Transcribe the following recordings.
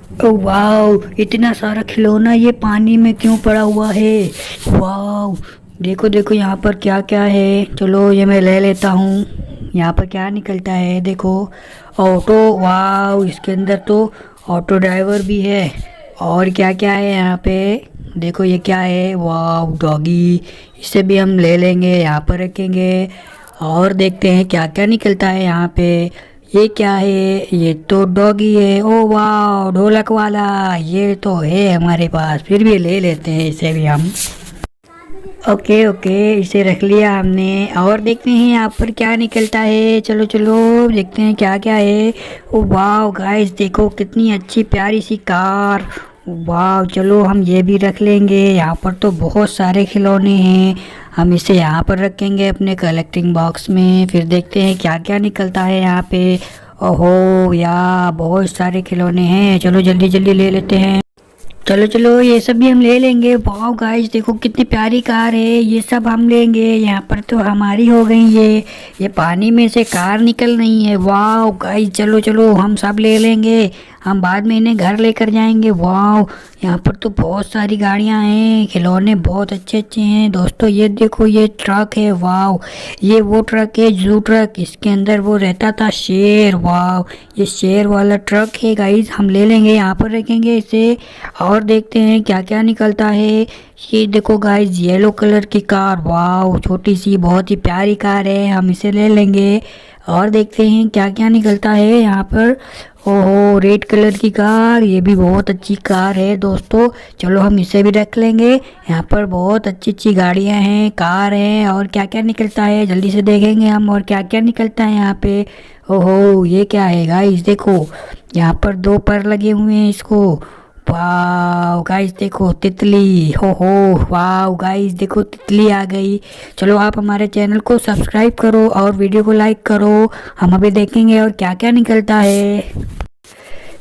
Oh wow, इतना सारा खिलौना ये पानी में क्यों पड़ा हुआ है। वाओ, देखो देखो यहाँ पर क्या क्या है। चलो ये मैं ले लेता हूँ। यहाँ पर क्या निकलता है देखो। ऑटो, वाओ इसके अंदर तो ऑटो ड्राइवर भी है। और क्या क्या है यहाँ पे, देखो ये क्या है। वाओ डॉगी, इसे भी हम ले लेंगे, यहाँ पर रखेंगे। और देखते हैं क्या क्या निकलता है यहाँ पे। ये क्या है, ये तो डॉगी है। ओ वाह, ढोलक वाला ये तो है हमारे पास, फिर भी ले लेते हैं इसे भी हम। ओके ओके, इसे रख लिया हमने। और देखते हैं यहाँ पर क्या निकलता है। चलो चलो देखते हैं क्या क्या है। ओ वाह गाइस, देखो कितनी अच्छी प्यारी सी कार। वाह, चलो हम ये भी रख लेंगे। यहाँ पर तो बहुत सारे खिलौने हैं, हम इसे यहाँ पर रखेंगे अपने कलेक्टिंग बॉक्स में। फिर देखते हैं क्या क्या निकलता है यहाँ पे। ओहो यार, बहुत सारे खिलौने हैं, चलो जल्दी जल्दी ले लेते हैं। चलो चलो ये सब भी हम ले लेंगे। वाह गाइस, देखो कितनी प्यारी कार है, ये सब हम लेंगे। यहाँ पर तो हमारी हो गई ये पानी में से कार निकल रही है। वाह गाइस, चलो चलो हम सब ले लेंगे, हम बाद में इन्हें घर लेकर जाएंगे। वाह, यहाँ पर तो बहुत सारी गाड़ियाँ हैं, खिलौने बहुत अच्छे अच्छे हैं दोस्तों। ये देखो ये ट्रक है। वाह, ये वो ट्रक है जू ट्रक, इसके अंदर वो रहता था शेर। वाह, ये शेर वाला ट्रक है गाइस, हम ले लेंगे, यहाँ पर रखेंगे इसे। और देखते हैं क्या क्या निकलता है। ये देखो गाइस, येलो कलर की कार। वाह, छोटी सी बहुत ही प्यारी कार है, हम इसे ले लेंगे। और देखते हैं क्या क्या निकलता है यहाँ पर। ओहो, रेड कलर की कार, ये भी बहुत अच्छी कार है दोस्तों, चलो हम इसे भी रख लेंगे। यहाँ पर बहुत अच्छी अच्छी गाड़ियाँ हैं, कार हैं। और क्या क्या निकलता है जल्दी से देखेंगे हम, और क्या क्या निकलता है यहाँ पे। ओहो, ये क्या है गाइस, देखो यहाँ पर दो पर लगे हुए हैं इसको। वाह गाइस, देखो तितली। हो वाह गाइस, देखो तितली आ गई। चलो आप हमारे चैनल को सब्सक्राइब करो और वीडियो को लाइक करो, हम अभी देखेंगे और क्या क्या निकलता है।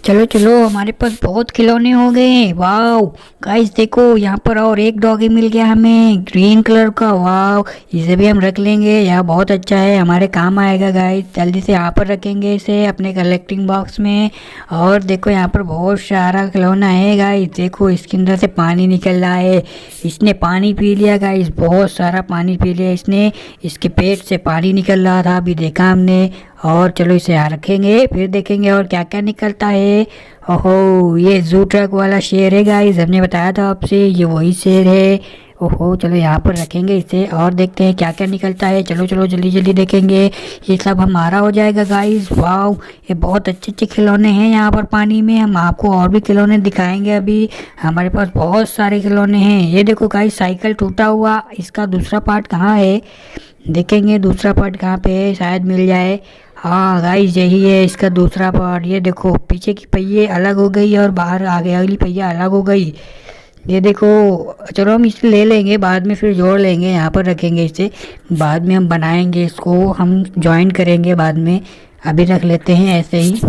चलो चलो, हमारे पास बहुत खिलौने हो गए हैं। वाह गाइस, देखो यहाँ पर और एक डॉगी मिल गया हमें, ग्रीन कलर का। वाह, इसे भी हम रख लेंगे, यह बहुत अच्छा है, हमारे काम आएगा गाइस। जल्दी से यहाँ पर रखेंगे इसे अपने कलेक्टिंग बॉक्स में। और देखो यहाँ पर बहुत सारा खिलौना है गाइस, देखो इसके अंदर से पानी निकल रहा है, इसने पानी पी लिया गाइस, बहुत सारा पानी पी लिया इसने, इसके पेट से पानी निकल रहा था, अभी देखा हमने। और चलो इसे यहाँ रखेंगे, फिर देखेंगे और क्या क्या निकलता है। ओहो, ये जू ट्रक वाला शेर है गाइस, हमने बताया था आपसे, ये वही शेर है। ओहो, चलो यहाँ पर रखेंगे इसे और देखते हैं क्या क्या निकलता है। चलो चलो जल्दी जल्दी देखेंगे, ये सब हमारा हो जाएगा गाइस। वाह, ये बहुत अच्छे अच्छे खिलौने हैं यहाँ पर पानी में, हम आपको और भी खिलौने दिखाएंगे अभी, हमारे पास बहुत सारे खिलौने हैं। ये देखो गाइस, साइकिल टूटा हुआ, इसका दूसरा पार्ट कहाँ है, देखेंगे दूसरा पार्ट कहाँ पे है, शायद मिल जाए। हाँ गाइस, यही है इसका दूसरा पार्ट। ये देखो पीछे की पहिए अलग हो गई और बाहर आ गया, अगली पहिया अलग हो गई। ये देखो, चलो हम इसे ले लेंगे, बाद में फिर जोड़ लेंगे, यहाँ पर रखेंगे इसे, बाद में हम बनाएंगे इसको, हम जॉइन करेंगे बाद में, अभी रख लेते हैं ऐसे ही।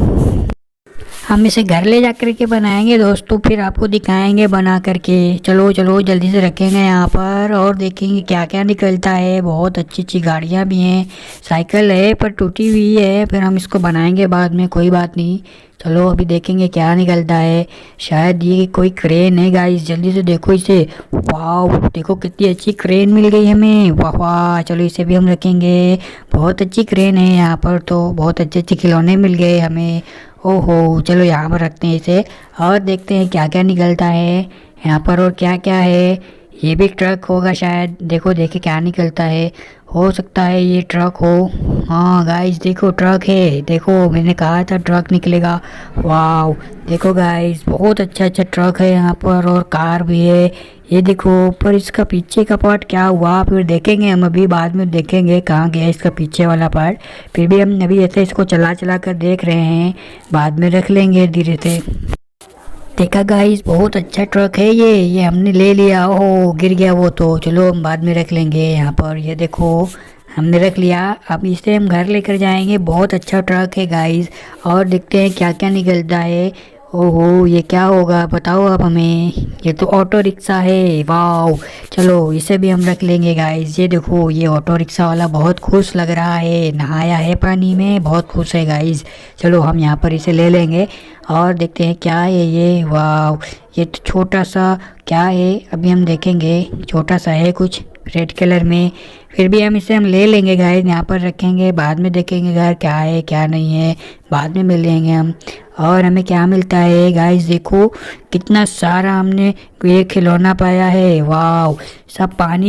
हम इसे घर ले जा कर के बनाएंगे दोस्तों, फिर आपको दिखाएंगे बना करके। चलो चलो जल्दी से रखेंगे यहाँ पर और देखेंगे क्या क्या निकलता है। बहुत अच्छी अच्छी गाड़ियाँ भी हैं, साइकिल है पर टूटी हुई है, फिर हम इसको बनाएंगे बाद में, कोई बात नहीं। चलो अभी देखेंगे क्या निकलता है, शायद ये कोई क्रेन है गाइस, जल्दी से देखो इसे। वाह, देखो कितनी अच्छी क्रेन मिल गई हमें। वाह वाह, चलो इसे भी हम रखेंगे, बहुत अच्छी क्रेन है यहाँ पर, तो बहुत अच्छे अच्छे खिलौने मिल गए हमें। ओहो, चलो यहाँ पर रखते हैं इसे और देखते हैं क्या क्या निकलता है यहाँ पर और क्या क्या है। ये भी ट्रक होगा शायद, देखो देखे क्या निकलता है, हो सकता है ये ट्रक हो। हाँ गाइस, देखो ट्रक है, देखो मैंने कहा था ट्रक निकलेगा। वाह, देखो गाइस, बहुत अच्छा अच्छा ट्रक है यहाँ पर और कार भी है। ये देखो, पर इसका पीछे का पार्ट क्या हुआ, फिर देखेंगे हम, अभी बाद में देखेंगे कहाँ गया इसका पीछे वाला पार्ट। फिर भी हम अभी ऐसे इसको चला चला कर देख रहे हैं, बाद में रख लेंगे धीरे से। देखा गाइस, बहुत अच्छा ट्रक है ये हमने ले लिया। ओहो, गिर गया वो तो, चलो हम बाद में रख लेंगे यहाँ पर। ये देखो हमने रख लिया, अब इसे हम घर लेकर जाएंगे, बहुत अच्छा ट्रक है गाइस। और देखते हैं क्या क्या निकलता है। ओहो, ये क्या होगा बताओ अब हमें। ये तो ऑटो रिक्शा है, वाओ। चलो इसे भी हम रख लेंगे गाइस। ये देखो, ये ऑटो रिक्शा वाला बहुत खुश लग रहा है, नहाया है पानी में, बहुत खुश है गाइस। चलो हम यहाँ पर इसे ले लेंगे और देखते हैं क्या है ये। वाओ, ये तो छोटा सा क्या है, अभी हम देखेंगे। छोटा सा है कुछ रेड कलर में, फिर भी हम ले लेंगे गाइस। यहाँ पर रखेंगे, बाद में देखेंगे घर क्या है क्या नहीं है, बाद में मिल लेंगे हम। और हमें क्या मिलता है गाइस, देखो कितना सारा हमने ये खिलौना पाया है, वाओ। सब पानी